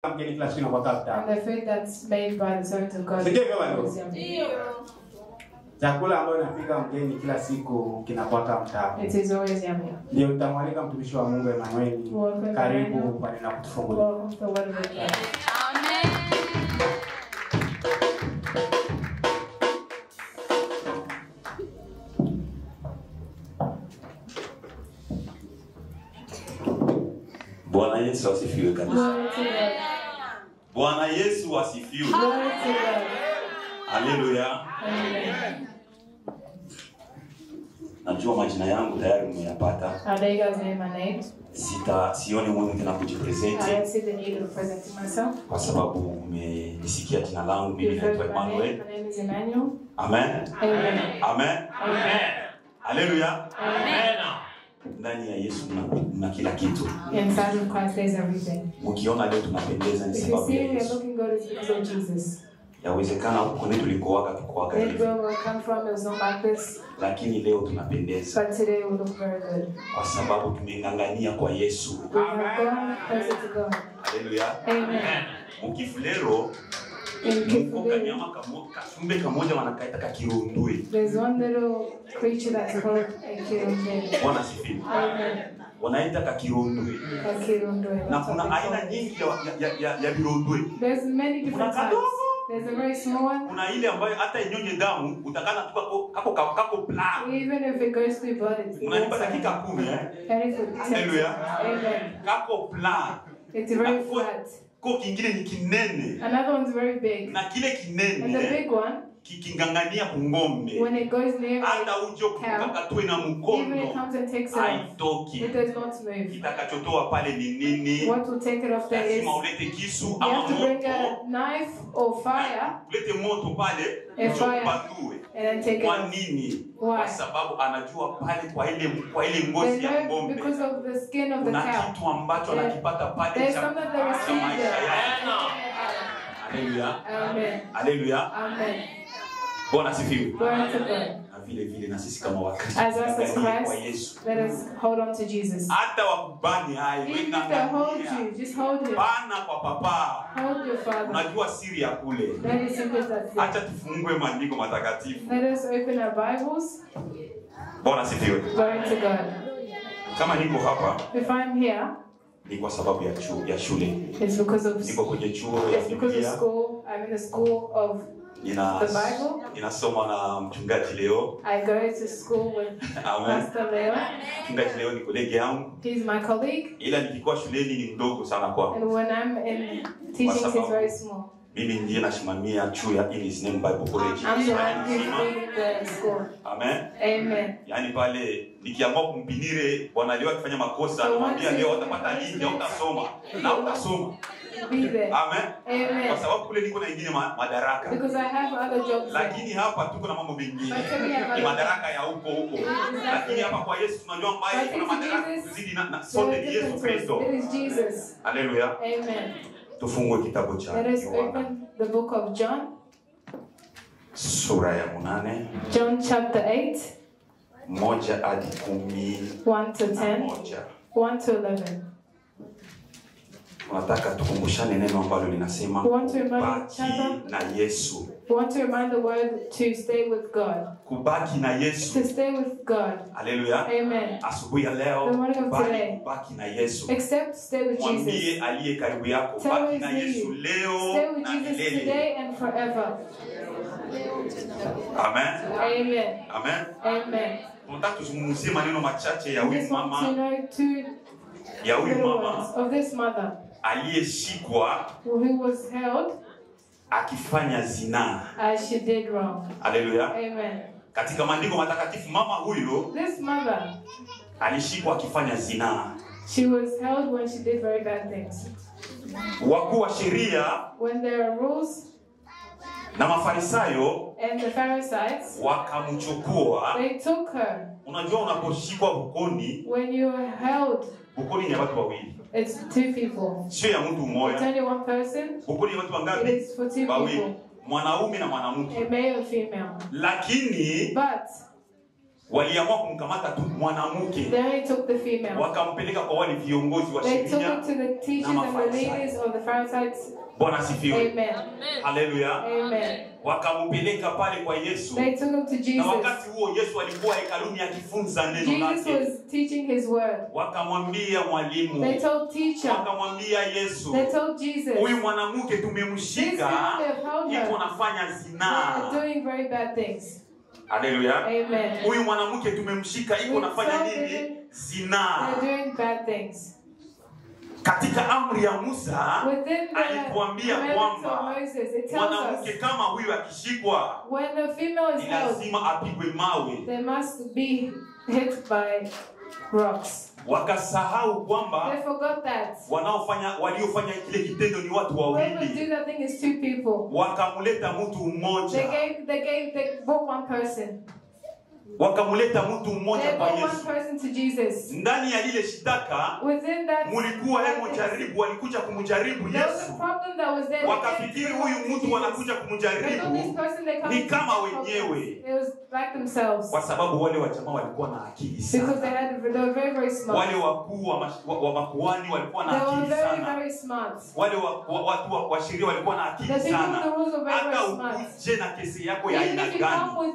And the food that's made by the servant of God is yummy. Chakula ambayo napika mgeni kila siku kinakuwa mtamu. It is always yummy. Ndio nitamwalika mtumishi wa Mungu Emmanuel. Karibu pale na kutufungulia. Welcome to the word of God. Amen. Bwana Yesu asifiwe kanisa. Glory to God. Bwana Yesu asifiwe. Glory to God. Haleluya. Amen. Najua majina yangu tayari mmeyapata. I know you guys know my name. Sioni muhimu tena I kujipresenti don't see the need of presenting myself. kwa sababu umenisikia jina langu, mimi You've heard naitwa my name. Emmanuel. My name is Emmanuel. Amen. Amen. Amen. Amen. Haleluya. Amen. Ndani ya Yesu na kila kitu. Inside of Christ there's everything. Mkiona leo tunapendeza ni If you sababu see ya we are Yesu. looking good, it's because of Jesus. Yawezekana huko ni tulikoaga tukoaga Where hivi. we come from, it was not like this. Lakini leo tunapendeza But today we look very good. kwa sababu tumengangania kwa Yesu. We have gone closer to God. Haleluya. Amen. Mukifulero In Mungu Kifubiri, kanyama kasumbe kamoja wanakaita kakirundwe. there's one little creature that's called a kirundwe. Bwana sifiwe. Amen. Wanaita kakirundwe. A kirundwe. Na That's kuna what they aina call it. nyingi ya virundwe. There's many different Kuna types. kadogo. There's a very small one. Kuna ile ambayo hata inyonye damu utakana tu kako plan. Even if it goes through blood, it's Unanipa dakika 10 very good. Hallelujah. Amen. Kako plan. It's very flat. Ko kingine ni kinene. Another one's very big. Na kile And the kinene big one, kikingangania kungombe. when it goes near Hata a ujo cow, kukakatwe na even it mkono. comes and takes it off, Haitoki. it does not move. Kitakachotoa pale ni nini? What will take it off there is Lazima you ulete kisu have ama to bring moto. a knife or fire Ulete moto pale A fire. upandue. and then take it Kwa off. nini? Why? Kwa sababu anajua pale kwa ile They ngozi ya know ngombe because of the skin of the kuna cow. kitu ambacho There- anakipata pale There's cha something they cha receive maisha there. yake. Haleluya. Amen. Haleluya. Amen. Bwana sifiwe. Glory to God. Na vile vile na sisi kama Wakristo As us as tunaangalia kwa Christ, Yesu. let us hold on to Jesus. Hata wakubani hai Even if they hold you, just hold him. Bana kwa papa. Hold your Father. Unajua siri ya kule. That is simple as that. Acha tufungue maandiko matakatifu. Let us open our Bibles. Bwana sifiwe. Glory to God. Kama niko hapa If I'm here, ni kwa sababu ya shule. it's because of Niko kwenye chuo ya it's because of Biblia. school. I'm in the school of the Bible. Ninasoma na mchungaji leo. I go to school with Amen. Pastor Leo. Mchungaji leo ni kolege yangu. He's my colleague, Ila nikikuwa shuleni ni mdogo sana kwangu. and when I'm in teaching, he's very small. Mimi ndiye nasimamia chuo ya In His Name Bible College. I'm the one who's Nzima. leading the school. Amen. Amen. Yaani pale nikiamua kumpinire bwana leo akifanya makosa So namwambia once leo you- utapata nini au utasoma na utasoma. Be there. Amen. Amen. Kwa sababu kule niko na ingine madaraka. Because I have other jobs. Lakini hapa tuko na mambo mengine. But Ni madaraka ya huko. Lakini hapa kwa Yesu tunajua ambaye kuna madaraka kuzidi na sote ni Yesu Kristo. It is Jesus. Haleluya. Amen. Tufungue kitabu cha Let us Yohana open the book of John. sura ya 8 John chapter 8, 1 hadi 10. 1 to 10, 1 to 11. Tunataka tukumbushane neno ambalo linasema We want to remind kubaki each other. na Yesu. We want to remind the word to stay with God. Kubaki na Yesu. To stay with God. Haleluya. Amen. Asubuhi ya leo The morning of bali today. kubaki na Yesu. Except stay with Mwambie Jesus. aliye karibu yako Tell baki his na Yesu name. leo Stay with na Jesus milele. today and forever. Amen. Amen. Amen. Amen. Tunataka tuzungumzie maneno machache ya I huyu just want to mama, know two ya huyu little mama words of this mother aliyeshikwa who was held akifanya zinaa. as she did wrong. Haleluya. Amen. Katika maandiko matakatifu mama huyo This mother, alishikwa akifanya zinaa. she was held when she did very bad things. Wakuu wa sheria When there are rules na Mafarisayo and the Pharisees, wakamchukua. they took her. Unajua unaposhikwa bukoni, When you are held, bukoni ni ya watu wawili. it's two people. Sio ya mtu It's mmoja. only one person. Bukoni ni watu It wangapi? is for two Wawili. people, Mwanaume na mwanamke. a male and female. Lakini But waliamua kumkamata tu mwanamke. They only took the female. Wakampeleka kwa wale viongozi wa They took sheria. it to the teachers and the leaders of the Pharisees. Bwana sifiwe. Amen. Haleluya. Amen. Wakampeleka pale kwa Yesu. They took him to Na Jesus. wakati huo Yesu alikuwa hekaluni akifunza neno Jesus lake. was teaching his word. Wakamwambia mwalimu. They told teacher. Wakamwambia Yesu. They told Jesus. Huyu mwanamke tumemshika iko nafanya zinaa. They're doing very bad things. Haleluya. Amen. Huyu mwanamke tumemshika iko nafanya nini? Zinaa. They're doing bad things. Katika amri ya Musa alituambia kwamba mwanamke kama huyu akishikwa ni lazima apigwe mawe. They must be hit by rocks. Wakasahau kwamba waliofanya kile kitendo ni watu wawili. Wakamleta mtu mmoja. They brought one person. Wakamleta mtu mmoja kwa Yesu. Ndani ya ile shitaka mulikuwa jaribu, walikuja kumjaribu Yesu. Wakafikiri huyu mtu wanakuja kumjaribu ni kama wenyewe. Kwa sababu wale wajamaa walikuwa na akili sana. Wale wakuu wa makuhani walikuwa na akili sana. Wale watu wa sheria walikuwa na akili sana. Hata ukuje na kesi yako ya aina gani,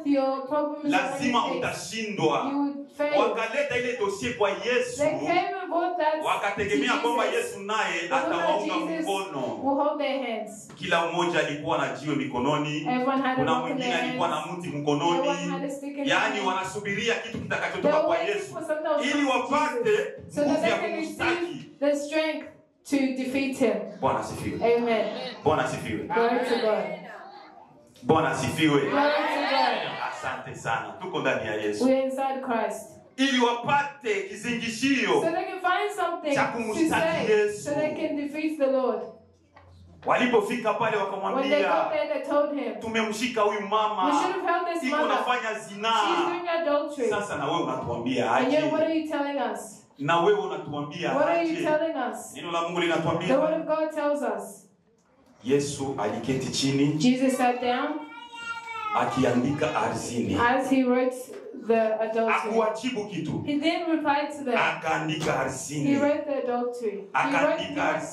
lazima utashindwa. Wakaleta ile dossier kwa Yesu. Wakategemea kwamba Yesu naye atawaunga mkono. Kila mmoja alikuwa na jiwe mikononi. Kuna mwingine alikuwa na mti mkononi. Yaani wanasubiria kitu kitakachotoka kwa Yesu ili wapate nguvu ya kumshtaki. The strength to defeat him. Bwana asifiwe. Amen. Bwana asifiwe. Glory to God. Bwana asifiwe. Glory to God. Asante sana. Tuko ndani ya Yesu. We are inside Christ. Ili wapate kizingishio. So they can find something to say. So they can defeat the Lord. Walipofika pale wakamwambia, tumemshika huyu mama, iko nafanya zinaa. Sasa na wewe unatuambia aje? And what are you telling us? Na wewe unatuambia what are you telling us? Neno la Mungu linatuambia. The word of God tells us. Yesu aliketi chini. Jesus sat down. Akiandika ardhini. As he wrote the adultery. Hakuwajibu kitu. He didn't reply to them. Akaandika ardhini. He wrote the adultery.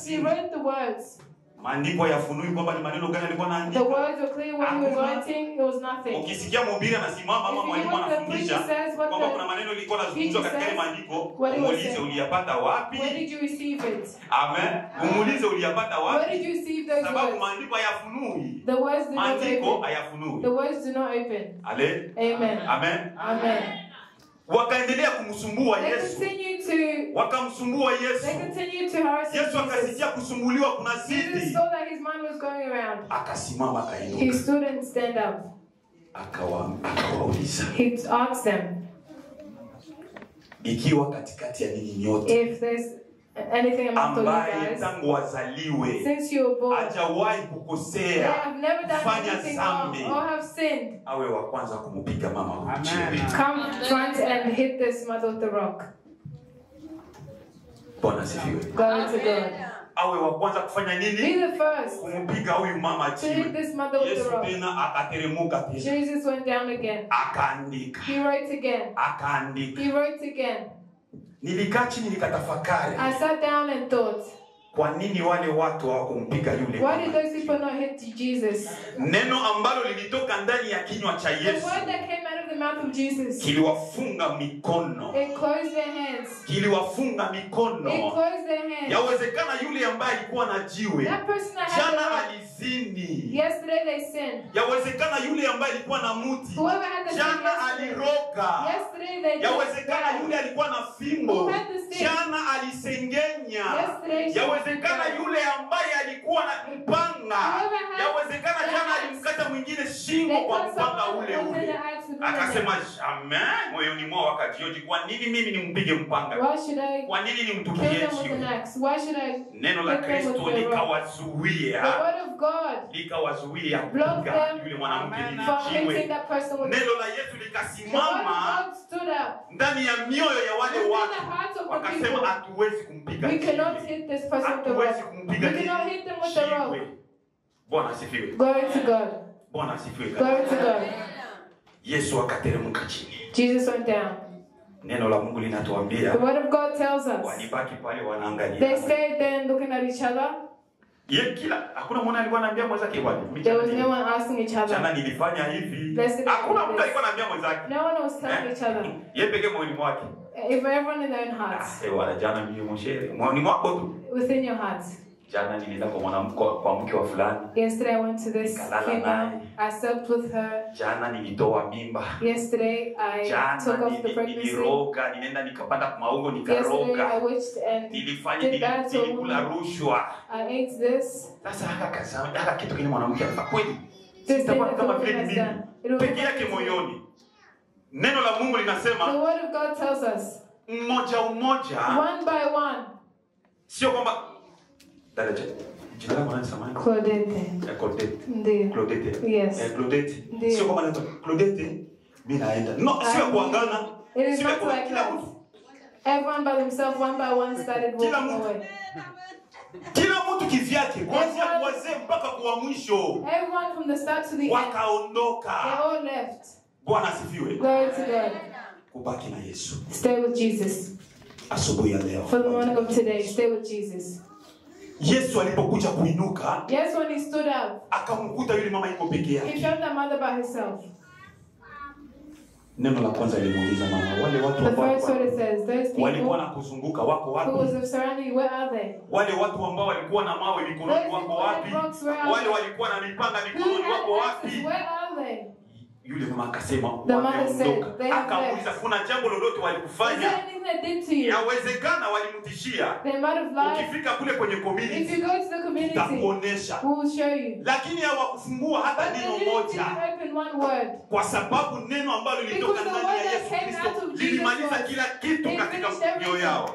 He wrote the words. Maandiko yafunui kwamba ni maneno gani alikuwa anaandika. The words were clear when he was writing, it was nothing. Ukisikia mhubiri anasimama ama mwalimu anafundisha kwamba kuna maneno ilikuwa yanazungumzwa katika ile maandiko, umuulize uliyapata wapi? Where did you receive it? Amen. Umuulize uliyapata wapi? Where did you receive those words? Sababu maandiko hayafunui. The words do not open. Maandiko hayafunui. The words do not open. Amen. Amen. Amen. Wakaendelea kumsumbua Yesu. Wakamsumbua Yesu. Yesu akasikia kusumbuliwa kuna zidi. Akasimama akainuka. He stood and stand up. Akawauliza. He asked them. Ikiwa katikati ya ninyi nyote. If there's anything among you guys. Tangu wazaliwe. Since you were born. Hajawahi kukosea. Kufanya dhambi. Or have sinned. Awe wa kwanza kumupiga mama huyu chini. Come front and hit this mother with the rock. Bwana asifiwe. Glory to God. Awe wa kwanza kufanya nini? Be the first. Kumpiga huyu mama chini. To hit this mother with the rock. Yesu tena akateremuka tena. Jesus went down again. Akaandika. He wrote again. Akaandika. He wrote again. Nilikaa chini nikatafakari. I sat down and thought. Kwa nini wale watu hawakumpiga yule mama? Why did those people not hit Jesus? Neno ambalo lilitoka ndani ya kinywa cha Yesu. The word that came out of the mouth of Jesus. Kiliwafunga mikono. It closed their hands. Kiliwafunga mikono. It closed their hands. Yawezekana yule ambaye alikuwa na jiwe. That person that had jana alizini. Yesterday they sinned. Yawezekana yule ambaye alikuwa na muti. Whoever had the jana aliroga. Yesterday they yawezekana yule alikuwa na fimbo. Jana alisengenya. Yawezekana yule ambaye alikuwa na mpanga. Yawezekana jana alimkata mwingine shingo kwa mpanga ule ule. Akasema jamais moyoni mwao wakajioji, kwa nini mimi nimpige mpanga? Kwa nini nimtupie jiwe? Neno la Kristo likawazuia. Likawazuia kupiga yule mwanamke jiwe. Neno la Yesu likasimama ndani ya mioyo ya wale watu. Wakasema hatuwezi kumpiga jiwe. Hatuwezi kumpiga jiwe. Bwana asifiwe. Glory to God. Bwana asifiwe. Glory to God. Yesu akateremka chini. Jesus went down. Neno la Mungu linatuambia. The word of God tells us. Walibaki pale wanaangalia. They stayed there looking at each other. Hakuna mwana alikuwa anaambia mwenzake bwana. There was no one asking each other. Jana nilifanya hivi. Hakuna mtu alikuwa anaambia mwenzake. No one was telling each other. Yeye pekee moyoni mwake. If everyone in their own hearts. Wala jana mimi mwenyewe. Moyoni mwako tu. Within your hearts. Jana nilienda kwa mwanamke kwa mke wa fulani. Yesterday I went to this female. I slept with her. Jana nilitoa mimba. Yesterday I took off the pregnancy. Niliroga, nilienda nikapanda kwa maungo nikaroga. Yesterday I witched and nilikula rushwa. I ate this. Sasa haka kitu kile mwanamke anafanya kweli. Sitakuwa kama vile mimi. Peke yake moyoni. Neno la Mungu linasema. The word of God tells us. Mmoja umoja. One by one. Sio kwamba jina lako nani samani? Claudette. Claudette. Yes. Claudette. Sio kama naitwa Claudette, mimi naenda. No, sio kuangana. Sio kwa kila mtu. Everyone by themselves, one by one started walking away. Kila mtu kivyake, kuanzia wazee mpaka kwa mwisho. Everyone from the start to the end. Wakaondoka. They all left. Bwana asifiwe. Glory to God. Kubaki na Yesu. Stay with Jesus. Asubuhi ya leo. For the morning of today, stay with Jesus. Yesu alipokuja kuinuka, yes, when he stood up, akamkuta yule mama yuko peke yake. He found the mother by herself. Neno la kwanza limuuliza mama, wale watu ambao walikuwa nakuzunguka wako wapi? Where are they? Wale watu ambao walikuwa na mawe mikononi wako wapi? Wale walikuwa na mipanga mikononi wako wapi? Where are they? Yule mama akasema wameondoka. Akauliza kuna jambo lolote walikufanya? Yawezekana walimtishia. Ukifika kule kwenye community, tutakuonesha. Lakini hawakufungua hata neno moja. Kwa sababu neno ambalo lilitoka ndani ya Yesu Kristo lilimaliza kila kitu katika mioyo yao.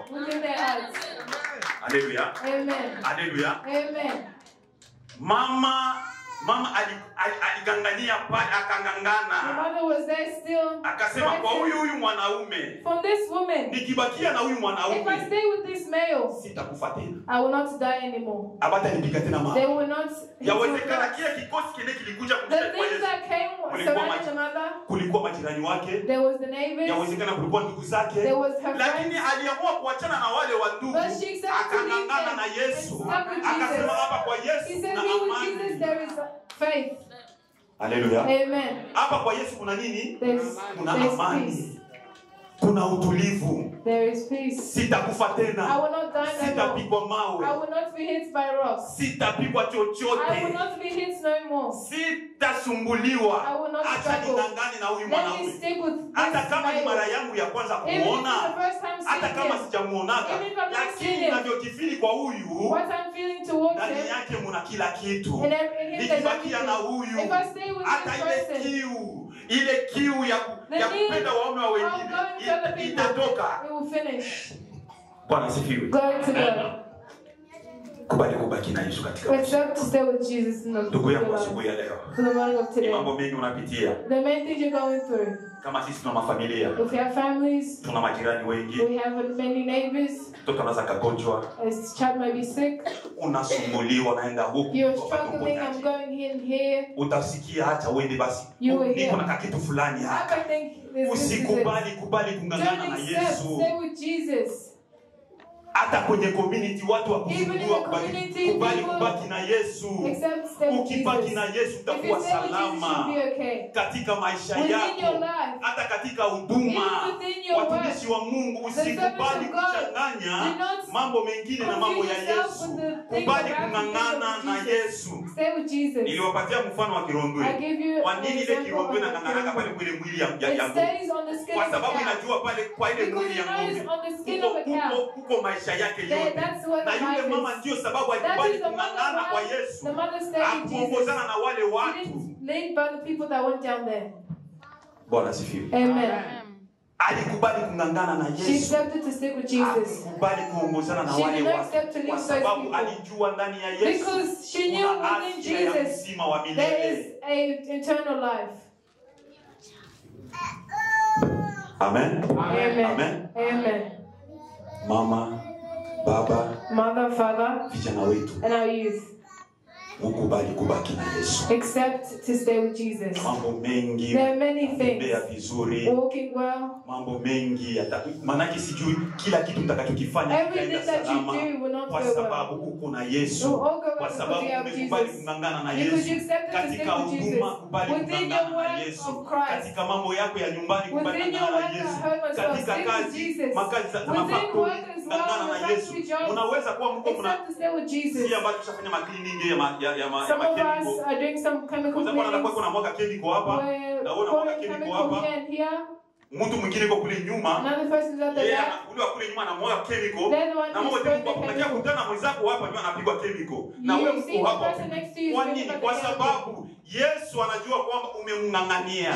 Haleluya. Amen. Haleluya. Amen. Mama aligangania pale akangangana. The mother was there still. Akasema kwa huyu mwanaume. From this woman. Nikibakia na huyu mwanaume. If I stay with this male, sitakufa tena. I will not die anymore. Abata nipiga tena mama. They will not. Yawezekana kile kikosi kile kilikuja kumchukua Yesu. The things that came surrounding the mother. Kulikuwa majirani wake. There was the neighbors. Yawezekana kulikuwa ndugu zake. There was her friends. Lakini aliamua kuachana na wale wa ndugu. Akangangana na Yesu. Akasema hapa kwa Yesu na amani. Faith. Haleluya. Amen. Hapa kwa Yesu kuna nini? Kuna amani. Kuna utulivu. There is peace. Sitakufa tena. I will not die. Sitapigwa mawe. I will not be hit by rocks. Sitapigwa chochote. I will not be hit no more. Sitasumbuliwa. I will not acha ningangane na huyu mwanaume. Hata kama ni mara yangu ya kwanza kuona. Hata kama sijamuonaga. Lakini ninavyojifili kwa huyu. Ndani yake muna kila kitu. Nikibakia na huyu. Hata ile kiu ya kupenda waume wa wengine itatoka. Bwana asifiwe. Kubali kubaki na Yesu katika maisha. Ndugu yangu asubuhi ya leo. Ni mambo mengi unapitia. The main thing you're going through. Kama sisi tuna mafamilia. If you have families. Tuna majirani wengi. We have many neighbors. Mtoto anaweza kagonjwa. A child may be sick. Unasumbuliwa naenda huku. You're struggling, I'm going in here. Utasikia hata uende basi. Niko na kitu fulani hapa. Usikubali kungangana na Yesu. Stay with Jesus. Hata kwenye community watu wakuzungua kubaki na Yesu. Ukibaki na Yesu utakuwa salama katika maisha yako, hata katika huduma. Watumishi wa Mungu, usikubali kuchanganya mambo mengine na mambo ya Yesu. Kubali kungangana na Yesu. Niliwapatia mfano wa kirondwe. Kwa nini ile kirondwe na ngangana pale kwenye mwili ya ng'ombe? Kwa sababu inajua pale kwa ile mwili ya ng'ombe kuko maisha yake yote. Na yule mama ndio sababu alikubali kungangana kwa Yesu. Akuongozana na wale watu. Bwana asifiwe. Amen. Alikubali kungangana na Yesu. Alikubali kuongozana na wale watu. Kwa sababu alijua ndani ya Yesu kuna afya ya uzima wa milele. Amen. Amen. Amen. Mama, baba, mother, father, vijana wetu, and our youth. ukubali kubaki na Yesu. Accept to stay with Jesus. Mambo mengi. There are many things. Vizuri. Walking well. Mambo mengi manake sijui kila kitu mtakachokifanya kitaenda salama kwa sababu uko na Yesu. Kwa sababu umekubali kungangana na Yesu. Katika huduma kubali kungangana na Yesu. Katika mambo yako ya nyumbani kubali kungangana na Yesu. Katika kazi, makazi za mafakuri kungangana na Yesu. Unaweza kuwa mko mna si ambacho tushafanya makliniki ya chemicals. Are doing some chemical cleaning. Kuna mwaga chemical hapa. Na wewe unamwaga chemical hapa. Mtu mwingine kwa kule nyuma. Another person at the back. Ule kule nyuma anamwaga chemical. Na mmoja unakia kutana mwenzako hapa ndio anapigwa chemical. Na wewe mko hapa. Kwa nini? Kwa sababu Yesu anajua kwamba umemngangania.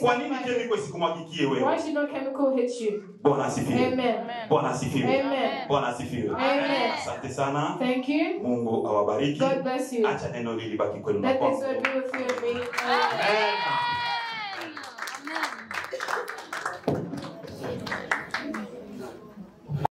Kwa nini chemical isikumwagikie wewe? Why should no chemical hit you? Bwana asifiwe. Amen. Bwana asifiwe. Amen. Bwana asifiwe. Amen. Asante sana. Thank you. Mungu awabariki. God bless you. Acha neno hili libaki kwenu na kwako. Amen.